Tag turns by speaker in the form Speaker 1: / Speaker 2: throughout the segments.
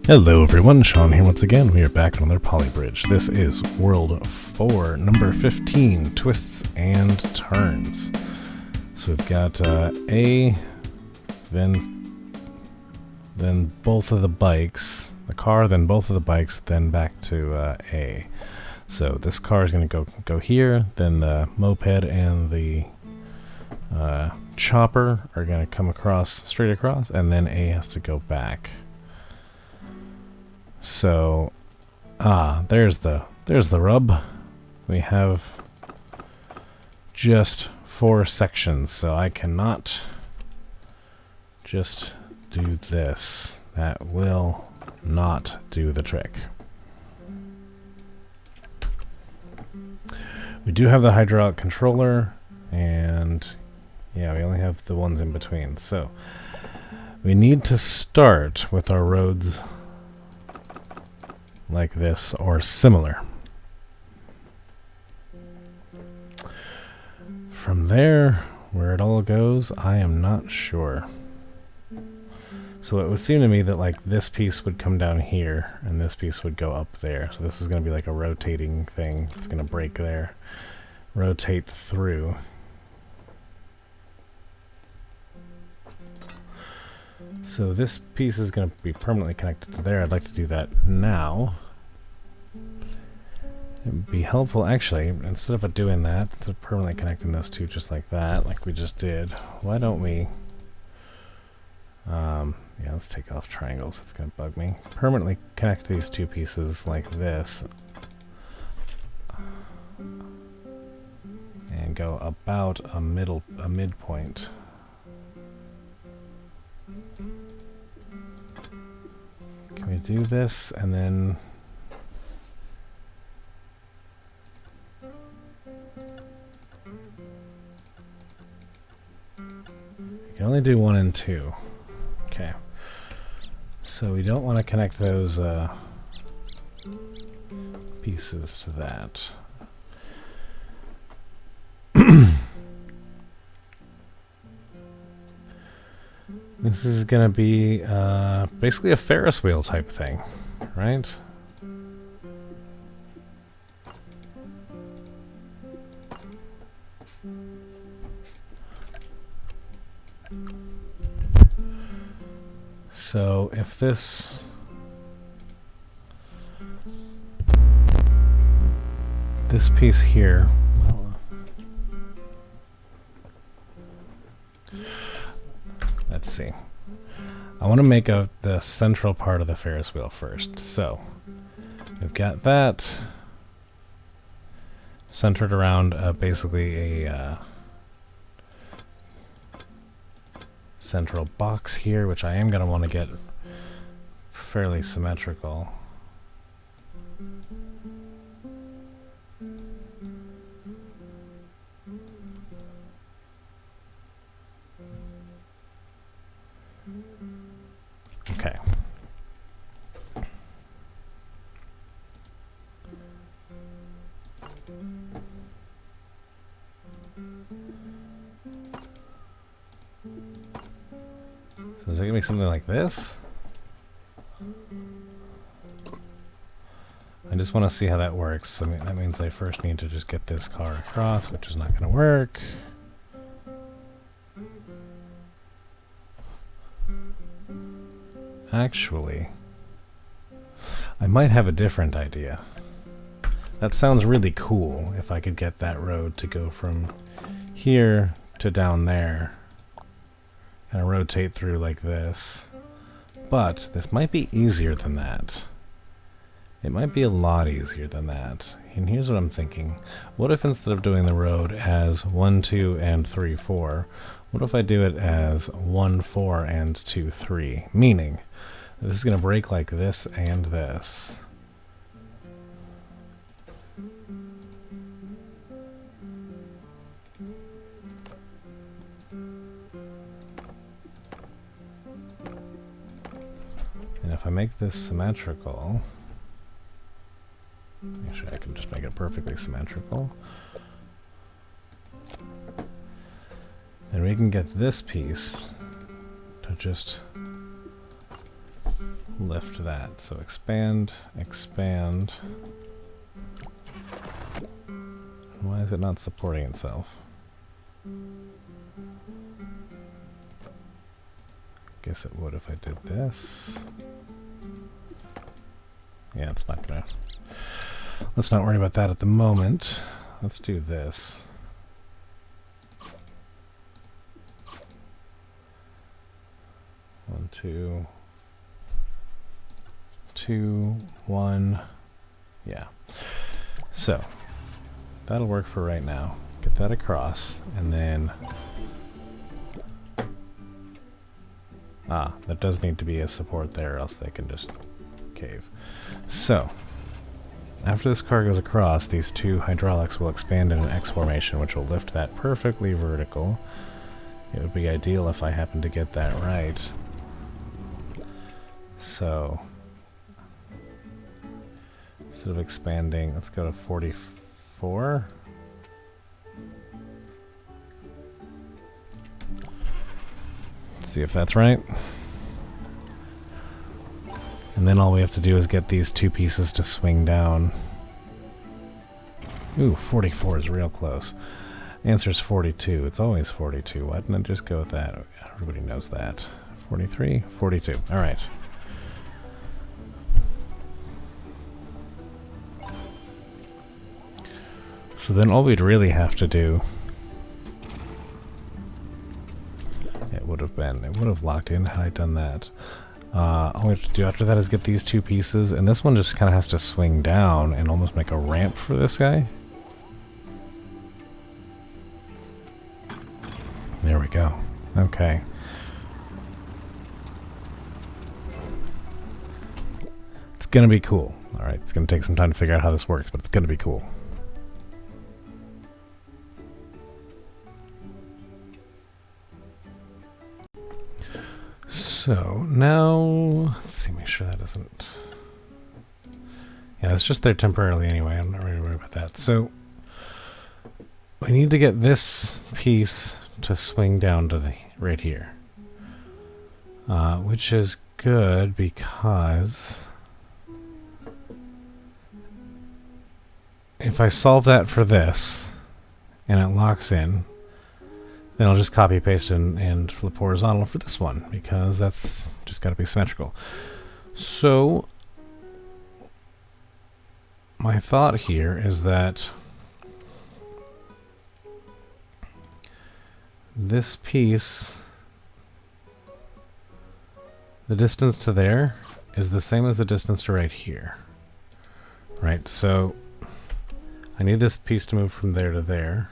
Speaker 1: Hello everyone, Sean here once again. We are back on another Polybridge. This is World 4, number 15, Twists and Turns. So we've got A, then both of the bikes, the car, then both of the bikes, then back to A. So this car is going to go here, then the moped and the chopper are going to come straight across, and then A has to go back. So, there's the rub. We have just 4 sections, so I cannot just do this. That will not do the trick. We do have the hydraulic controller, and yeah, we only have the ones in between. So, we need to start with our roads like this or similar. From there, where it all goes, I am not sure. So it would seem to me that like this piece would come down here and this piece would go up there. So this is going to be like a rotating thing. It's going to break there, rotate through. So this piece is going to be permanently connected to there. I'd like to do that now. It would be helpful, actually, instead of doing that, instead of permanently connecting those two just like that, like we just did, why don't we, yeah, let's take off triangles. It's going to bug me. Permanently connect these two pieces like this. And go about a midpoint. Can we do this and then you can only do 1 and 2. Okay. So we don't want to connect those pieces to that. This is going to be basically a Ferris wheel type thing, right? So if this piece here, well, let's see. I want to make the central part of the Ferris wheel first. So we've got that centered around basically a central box here, which I am going to want to get fairly symmetrical. Okay. So is it going to be something like this? I just want to see how that works. So that means I first need to just get this car across, which is not going to work. Actually, I might have a different idea. That sounds really cool if I could get that road to go from here to down there. Kind of rotate through like this. But this might be easier than that. It might be a lot easier than that. And here's what I'm thinking. What if instead of doing the road as 1, 2, and 3, 4, what if I do it as 1, 4, and 2, 3? Meaning, this is going to break like this and this. And if I make this symmetrical, actually I can just make it perfectly symmetrical. Then we can get this piece to just lift that. So expand, expand. Why is it not supporting itself? Guess it would if I did this. Yeah, it's not gonna... Let's not worry about that at the moment. Let's do this. One, two... 2, 1, yeah. So, that'll work for right now. Get that across, and then... that does need to be a support there, or else they can just cave. So, after this car goes across, these two hydraulics will expand in an X formation, which will lift that perfectly vertical. It would be ideal if I happened to get that right. So... instead of expanding, let's go to 44. Let's see if that's right. And then all we have to do is get these two pieces to swing down. Ooh, 44 is real close. Answer's 42. It's always 42. Why didn't I just go with that? Everybody knows that. 43, 42. All right. So then all we'd really have to do, it would have locked in had I done that. All we have to do after that is get these two pieces, and this one just kind of has to swing down and almost make a ramp for this guy. There we go. Okay. It's gonna be cool. Alright, it's gonna take some time to figure out how this works, but it's gonna be cool. So now, let's see, make sure that doesn't... Yeah, it's just there temporarily anyway. I'm not really worried about that. So we need to get this piece to swing down to the right here, which is good because if I solve that for this and it locks in, then I'll just copy paste and flip horizontal for this one, because that's just got to be symmetrical. So my thought here is that this piece, the distance to there is the same as the distance to right here. Right, so I need this piece to move from there to there.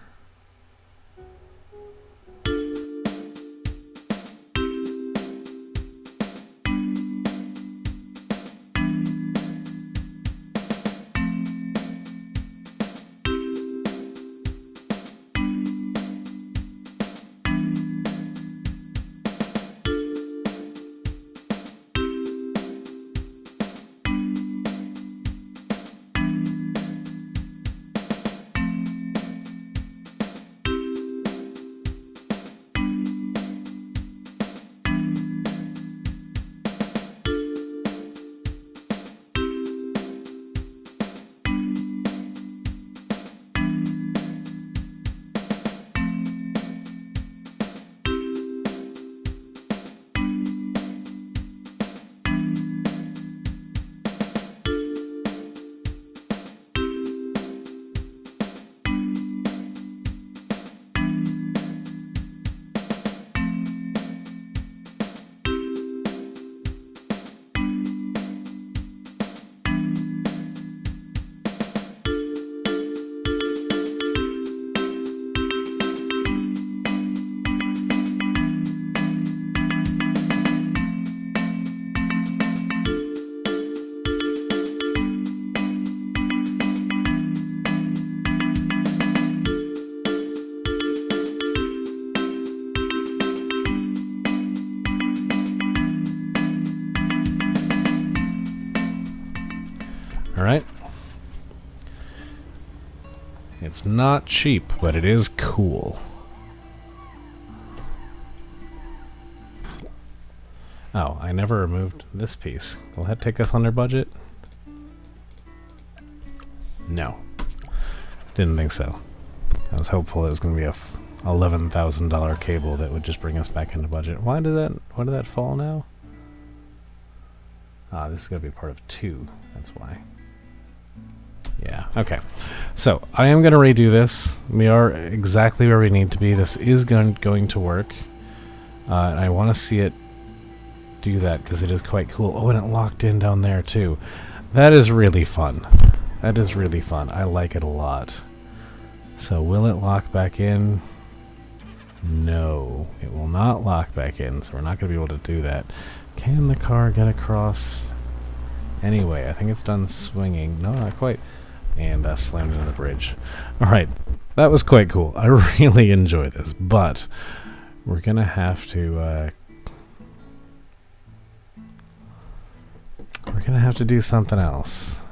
Speaker 1: Alright. It's not cheap, but it is cool. Oh, I never removed this piece. Will that take us under budget? No. Didn't think so. I was hopeful it was going to be a $11,000 cable that would just bring us back into budget. Why did that fall now? Ah, this is going to be part of 2. That's why. Yeah, okay. So, I am going to redo this. We are exactly where we need to be. This is going to work. And I want to see it do that because it is quite cool. Oh, and it locked in down there too. That is really fun. That is really fun. I like it a lot. So, will it lock back in? No, it will not lock back in, so we're not going to be able to do that. Can the car get across? Anyway, I think it's done swinging. No, not quite. And slammed into the bridge. Alright, that was quite cool. I really enjoy this, but we're going to have to... we're going to have to do something else.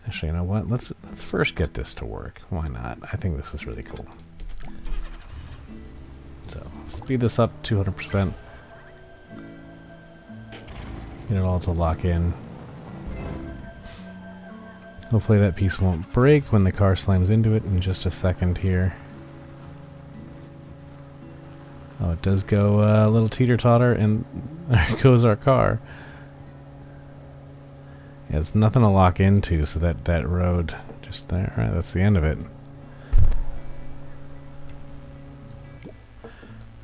Speaker 1: Actually, you know what? Let's first get this to work. Why not? I think this is really cool. So, speed this up 200%. Get it all to lock in. Hopefully that piece won't break when the car slams into it in just a second here. Oh, it does go a little teeter-totter, and there goes our car. Yeah, there's nothing to lock into, so that road just there. Alright, that's the end of it.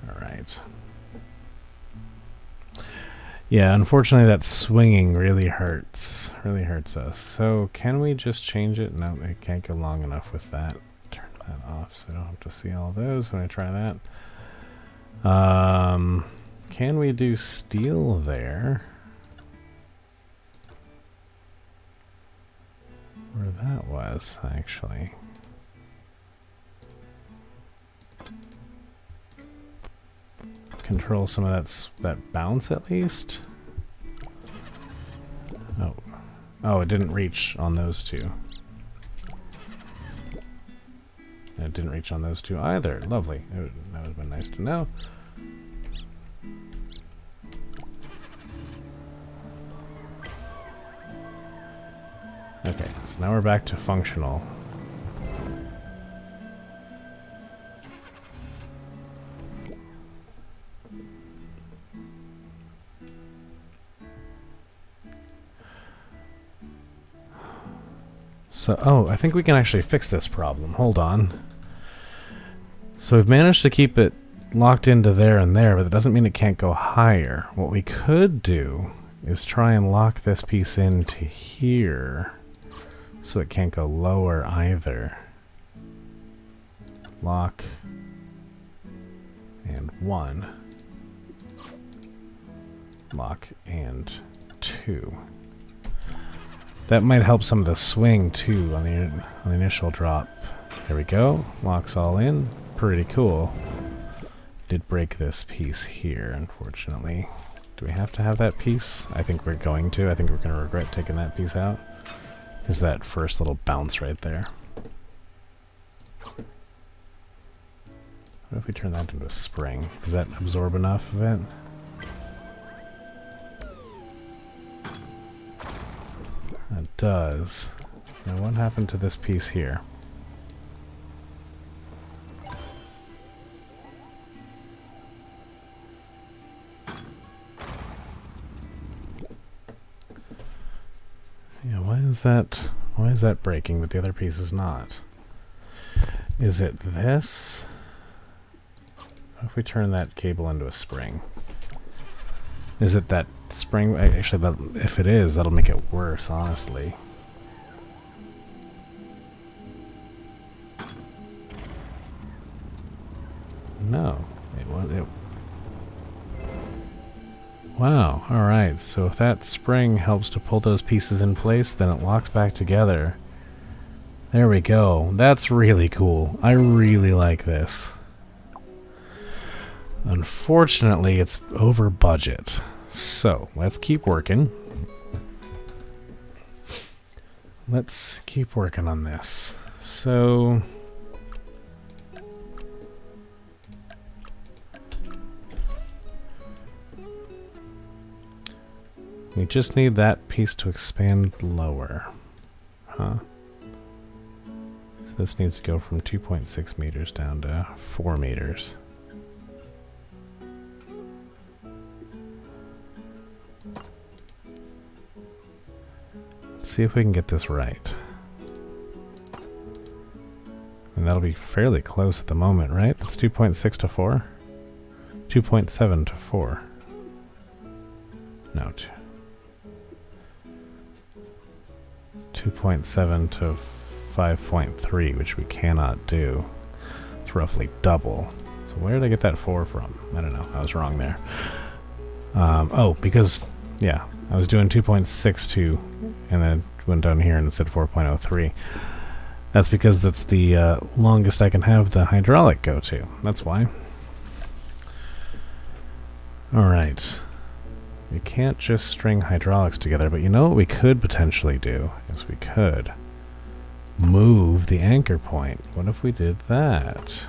Speaker 1: Alright. Yeah, unfortunately that swinging really hurts. Really hurts us. So, can we just change it? No, it can't go long enough with that. Turn that off so I don't have to see all those when I try that. Can we do steel there? Where that was, actually. Control some of that bounce at least? Oh. Oh, it didn't reach on those two. And it didn't reach on those two either. Lovely. That would have been nice to know. Okay, so now we're back to functional. So, oh, I think we can actually fix this problem. Hold on. So we've managed to keep it locked into there and there, but that doesn't mean it can't go higher. What we could do is try and lock this piece into here so it can't go lower either. Lock and 1. Lock and 2. That might help some of the swing too on the initial drop. There we go. Locks all in. Pretty cool. Did break this piece here, unfortunately. Do we have to have that piece? I think we're going to. I think we're going to regret taking that piece out. Is that first little bounce right there. What if we turn that into a spring? Does that absorb enough of it? It does. Now what happened to this piece here? Yeah, why is that breaking but the other piece is not? Is it this? What if we turn that cable into a spring? Is it that spring? Actually, if it is, that'll make it worse, honestly. No. Wow, alright. So if that spring helps to pull those pieces in place, then it locks back together. There we go. That's really cool. I really like this. Unfortunately, it's over budget. So, let's keep working. Let's keep working on this. So... We just need that piece to expand lower. Huh? This needs to go from 2.6 meters down to 4 meters. Let's see if we can get this right. And that'll be fairly close at the moment, right? That's 2.6 to 4? 2.7 to 4. No. 2.7 to 5.3, which we cannot do. It's roughly double. So where did I get that 4 from? I don't know. I was wrong there. Oh, because, yeah, I was doing 2.62 and then went down here and it said 4.03. That's because that's the longest I can have the hydraulic go to. That's why. Alright. We can't just string hydraulics together, but you know what we could potentially do? Is we could move the anchor point. What if we did that?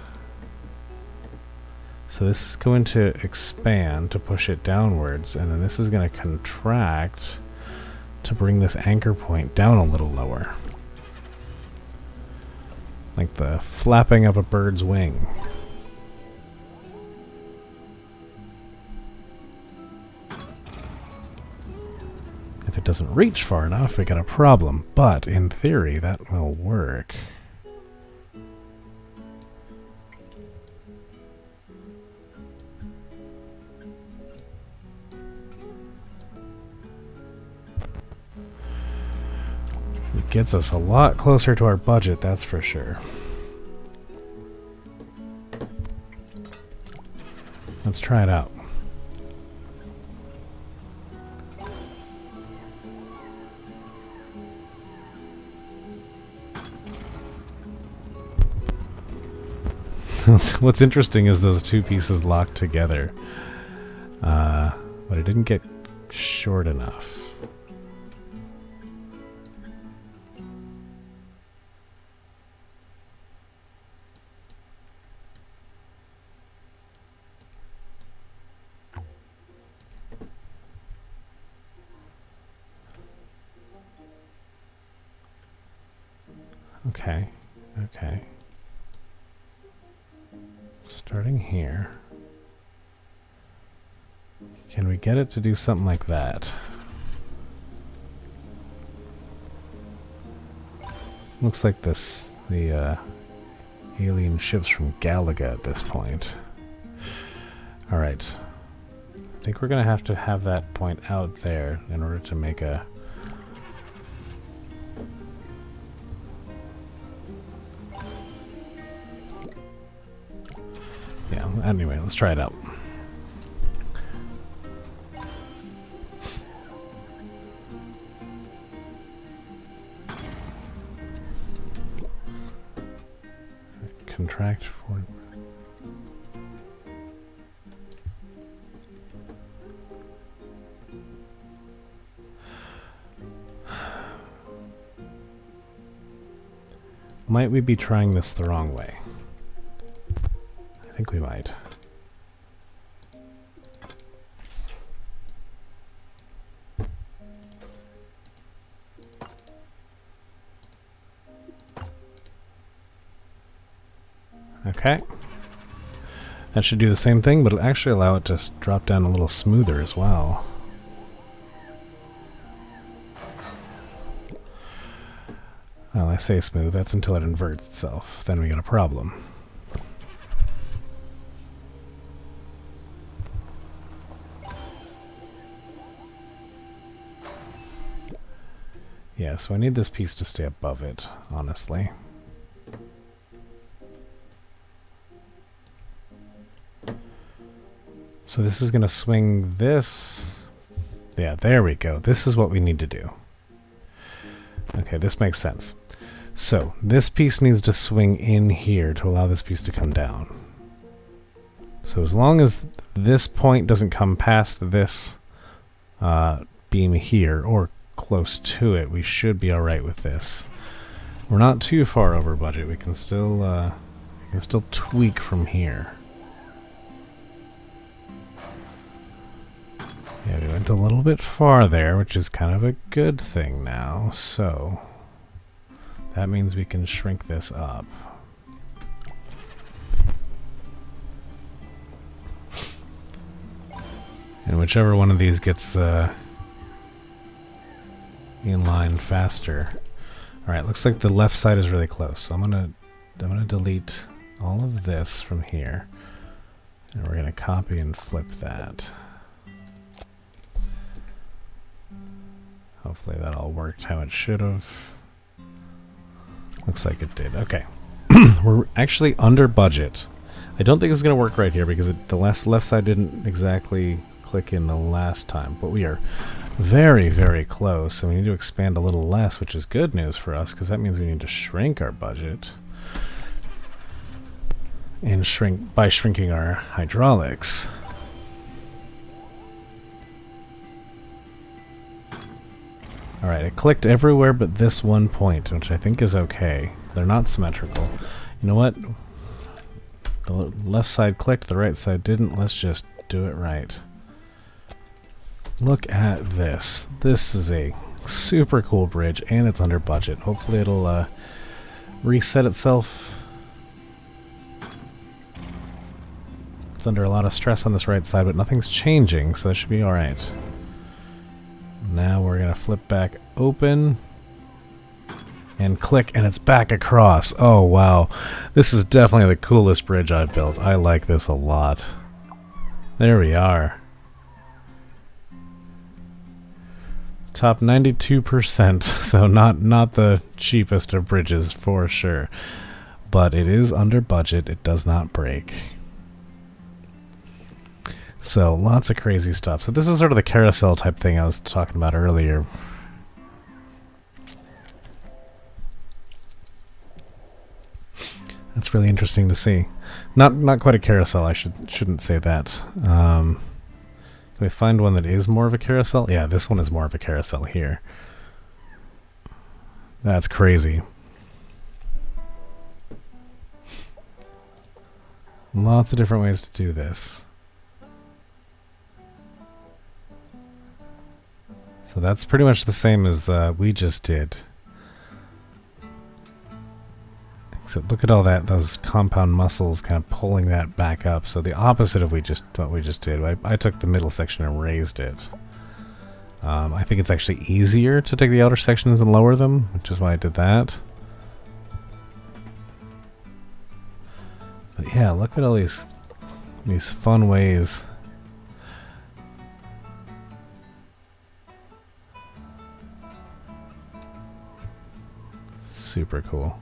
Speaker 1: So this is going to expand to push it downwards, and then this is going to contract to bring this anchor point down a little lower. Like the flapping of a bird's wing. If it doesn't reach far enough, we got a problem. But in theory, that will work. It gets us a lot closer to our budget, that's for sure. Let's try it out. What's interesting is those two pieces locked together. But it didn't get short enough. Okay, okay. Starting here. Can we get it to do something like that? Looks like the alien ships from Galaga at this point. Alright. I think we're going to have that point out there in order to make a... Yeah, anyway, let's try it out. Contract for... Might we be trying this the wrong way? I think we might. Okay. That should do the same thing, but it'll actually allow it to drop down a little smoother as well. Well, I say smooth, that's until it inverts itself. Then we got a problem. Yeah, so I need this piece to stay above it, honestly. So this is going to swing this. Yeah, there we go. This is what we need to do. Okay, this makes sense. So this piece needs to swing in here to allow this piece to come down. So as long as this point doesn't come past this beam here, or close to it, we should be alright with this. We're not too far over budget. We can still tweak from here. Yeah, we went a little bit far there, which is kind of a good thing now. So that means we can shrink this up. And whichever one of these gets in line faster. Alright, looks like the left side is really close. So I'm gonna delete all of this from here. And we're gonna copy and flip that. Hopefully that all worked how it should have. Looks like it did. Okay. We're actually under budget. I don't think it's going to work right here because the left side didn't exactly click in the last time. But we are very, very close. So we need to expand a little less, which is good news for us because that means we need to shrink our budget. And by shrinking our hydraulics. Alright, it clicked everywhere but this one point, which I think is okay. They're not symmetrical. You know what? The left side clicked, the right side didn't. Let's just do it right. Look at this. This is a super cool bridge, and it's under budget. Hopefully it'll reset itself. It's under a lot of stress on this right side, but nothing's changing, so that should be alright. Now we're going to flip back open and click, and it's back across. Oh, wow. This is definitely the coolest bridge I've built. I like this a lot. There we are. Top 92%, so not the cheapest of bridges for sure. But it is under budget. It does not break. So, lots of crazy stuff. So this is sort of the carousel type thing I was talking about earlier. That's really interesting to see. Not quite a carousel, I shouldn't say that. Can we find one that is more of a carousel? Yeah, this one is more of a carousel here. That's crazy. Lots of different ways to do this. So that's pretty much the same as we just did. Except look at all those compound muscles kind of pulling that back up. So the opposite of what we just did. I took the middle section and raised it. I think it's actually easier to take the outer sections and lower them, which is why I did that. But yeah, look at all these fun ways. Super cool.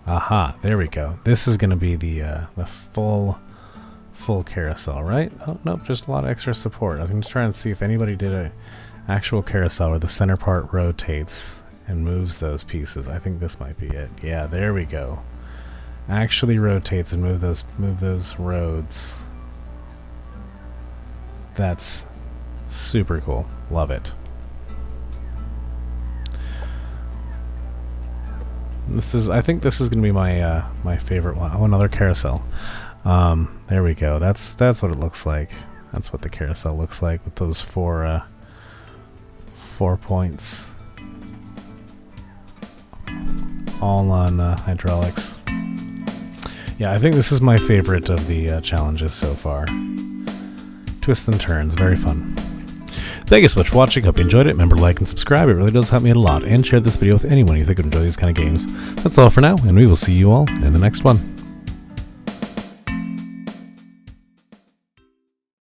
Speaker 1: Aha, there we go. This is going to be the full carousel, right? Oh, nope, just a lot of extra support. I'm going to try and see if anybody did an actual carousel where the center part rotates and moves those pieces. I think this might be it. Yeah, there we go. Actually rotates and move those roads. That's super cool. Love it. I think this is going to be my my favorite one. Oh, another carousel. There we go. That's what it looks like. That's what the carousel looks like with those four points. All on hydraulics. Yeah, I think this is my favorite of the challenges so far. Twists and turns, very fun. Thank you so much for watching. Hope you enjoyed it. Remember to like and subscribe. It really does help me out a lot. And share this video with anyone you think would enjoy these kind of games. That's all for now, and we will see you all in the next one.